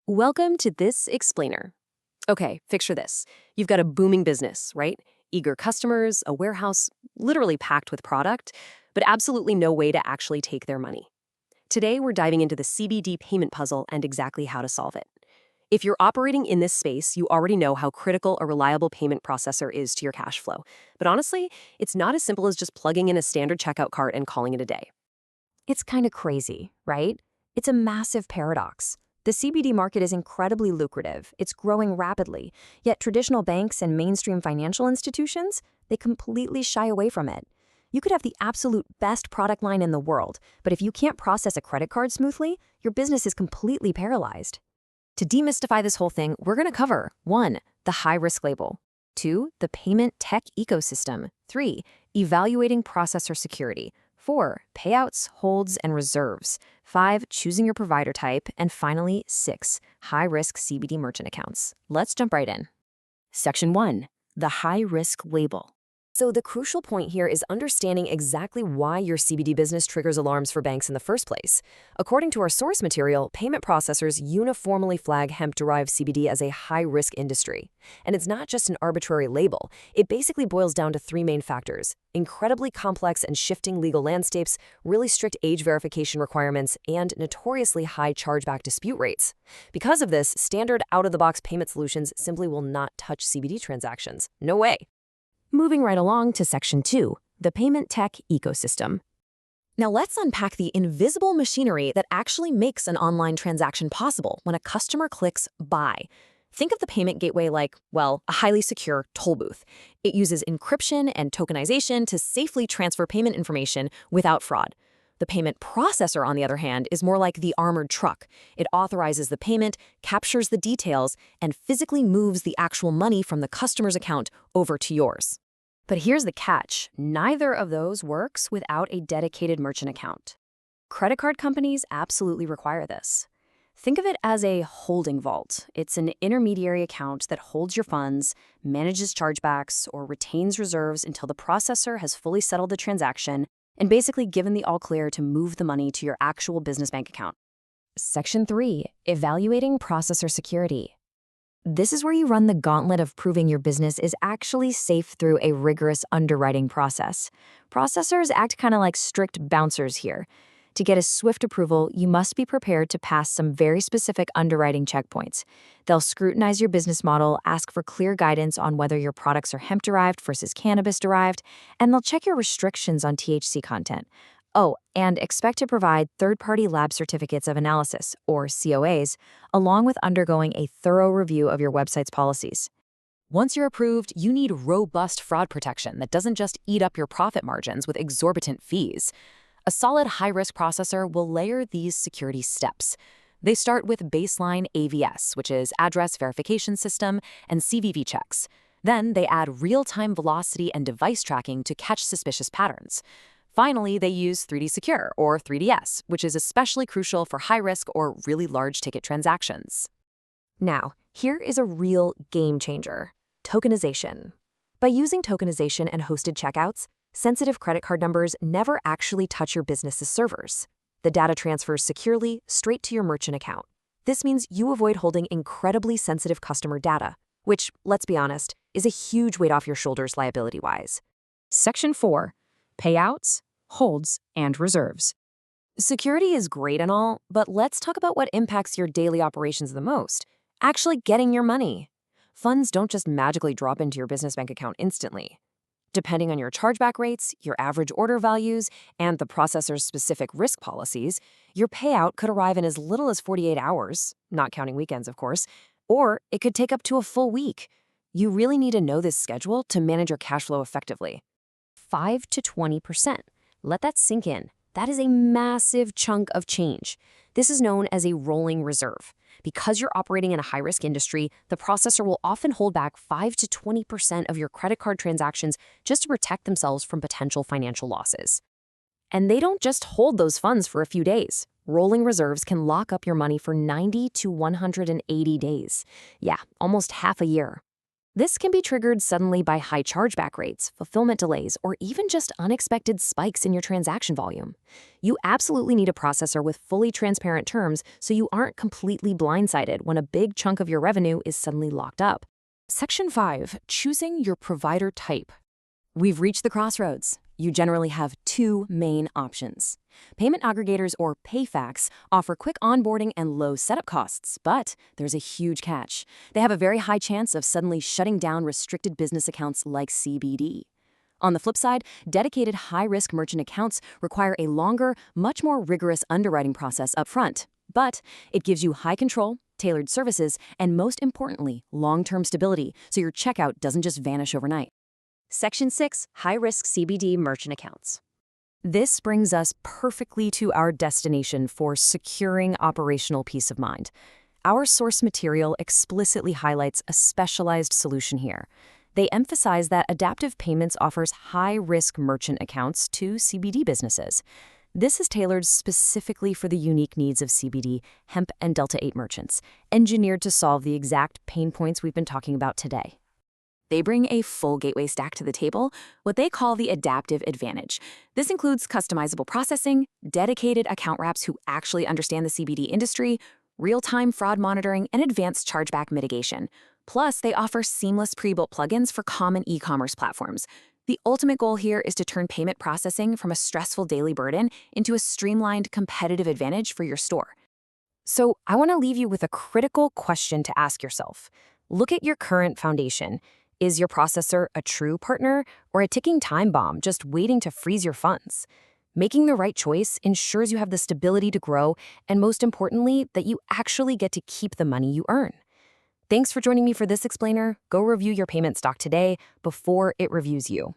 Welcome to this explainer. Okay, picture this. You've got a booming business, right? Eager customers, a warehouse literally packed with product, but absolutely no way to actually take their money. Today, we're diving into the CBD payment puzzle and exactly how to solve it. If you're operating in this space, you already know how critical a reliable payment processor is to your cash flow. But honestly, it's not as simple as just plugging in a standard checkout cart and calling it a day. It's kind of crazy, right? It's a massive paradox. The CBD market is incredibly lucrative. It's growing rapidly, yet traditional banks and mainstream financial institutions, they completely shy away from it. You could have the absolute best product line in the world, but if you can't process a credit card smoothly, your business is completely paralyzed. To demystify this whole thing, we're going to cover 1. The high-risk label, 2. The payment tech ecosystem, 3. Evaluating processor security, 4. Payouts, holds, and reserves, 5. Choosing your provider type, and finally, 6. High-risk CBD merchant accounts. Let's jump right in. Section 1. The high-risk label. So the crucial point here is understanding exactly why your CBD business triggers alarms for banks in the first place. According to our source material, payment processors uniformly flag hemp-derived CBD as a high-risk industry. And it's not just an arbitrary label. It basically boils down to 3 main factors: incredibly complex and shifting legal landscapes, really strict age verification requirements, and notoriously high chargeback dispute rates. Because of this, standard out-of-the-box payment solutions simply will not touch CBD transactions. No way. Moving right along to Section 2, the payment tech ecosystem. Now let's unpack the invisible machinery that actually makes an online transaction possible when a customer clicks buy. Think of the payment gateway like, well, a highly secure toll booth. It uses encryption and tokenization to safely transfer payment information without fraud. The payment processor, on the other hand, is more like the armored truck. It authorizes the payment, captures the details, and physically moves the actual money from the customer's account over to yours. But here's the catch. Neither of those works without a dedicated merchant account. Credit card companies absolutely require this. Think of it as a holding vault. It's an intermediary account that holds your funds, manages chargebacks, or retains reserves until the processor has fully settled the transaction and basically given the all-clear to move the money to your actual business bank account. Section 3. Evaluating processor security. This is where you run the gauntlet of proving your business is actually safe through a rigorous underwriting process. Processors act kind of like strict bouncers here. To get a swift approval, you must be prepared to pass some very specific underwriting checkpoints. They'll scrutinize your business model, ask for clear guidance on whether your products are hemp-derived versus cannabis-derived, and they'll check your restrictions on THC content. Oh, and expect to provide third-party lab certificates of analysis, or COAs, along with undergoing a thorough review of your website's policies. Once you're approved, you need robust fraud protection that doesn't just eat up your profit margins with exorbitant fees. A solid high-risk processor will layer these security steps. They start with baseline AVS, which is address verification system, and CVV checks. Then they add real-time velocity and device tracking to catch suspicious patterns. Finally, they use 3D Secure, or 3DS, which is especially crucial for high-risk or really large ticket transactions. Now, here is a real game changer: tokenization. By using tokenization and hosted checkouts, sensitive credit card numbers never actually touch your business's servers. The data transfers securely straight to your merchant account. This means you avoid holding incredibly sensitive customer data, which, let's be honest, is a huge weight off your shoulders liability-wise. Section 4. Payouts, holds, and reserves. Security is great and all, but let's talk about what impacts your daily operations the most: actually getting your money. Funds don't just magically drop into your business bank account instantly. Depending on your chargeback rates, your average order values, and the processor's specific risk policies, your payout could arrive in as little as 48 hours, not counting weekends, of course, or it could take up to a full week. You really need to know this schedule to manage your cash flow effectively. 5 to 20%. Let that sink in. That is a massive chunk of change. This is known as a rolling reserve. Because you're operating in a high-risk industry, the processor will often hold back 5 to 20% of your credit card transactions just to protect themselves from potential financial losses. And they don't just hold those funds for a few days. Rolling reserves can lock up your money for 90 to 180 days. Yeah, almost half a year. This can be triggered suddenly by high chargeback rates, fulfillment delays, or even just unexpected spikes in your transaction volume. You absolutely need a processor with fully transparent terms so you aren't completely blindsided when a big chunk of your revenue is suddenly locked up. Section 5. Choosing your provider type. We've reached the crossroads. You generally have two main options. Payment aggregators, or PayFacs, offer quick onboarding and low setup costs, but there's a huge catch. They have a very high chance of suddenly shutting down restricted business accounts like CBD. On the flip side, dedicated high-risk merchant accounts require a longer, much more rigorous underwriting process up front, but it gives you high control, tailored services, and most importantly, long-term stability, so your checkout doesn't just vanish overnight. Section 6. High-risk CBD merchant accounts. This brings us perfectly to our destination for securing operational peace of mind. Our source material explicitly highlights a specialized solution here. They emphasize that Adaptiv Payments offers high-risk merchant accounts to CBD businesses. This is tailored specifically for the unique needs of CBD, hemp, and Delta-8 merchants, engineered to solve the exact pain points we've been talking about today. They bring a full gateway stack to the table, what they call the Adaptiv Advantage. This includes customizable processing, dedicated account reps who actually understand the CBD industry, real-time fraud monitoring, and advanced chargeback mitigation. Plus, they offer seamless pre-built plugins for common e-commerce platforms. The ultimate goal here is to turn payment processing from a stressful daily burden into a streamlined, competitive advantage for your store. So, I want to leave you with a critical question to ask yourself. Look at your current foundation. Is your processor a true partner or a ticking time bomb just waiting to freeze your funds? Making the right choice ensures you have the stability to grow and, most importantly, that you actually get to keep the money you earn. Thanks for joining me for this explainer. Go review your payment stock today before it reviews you.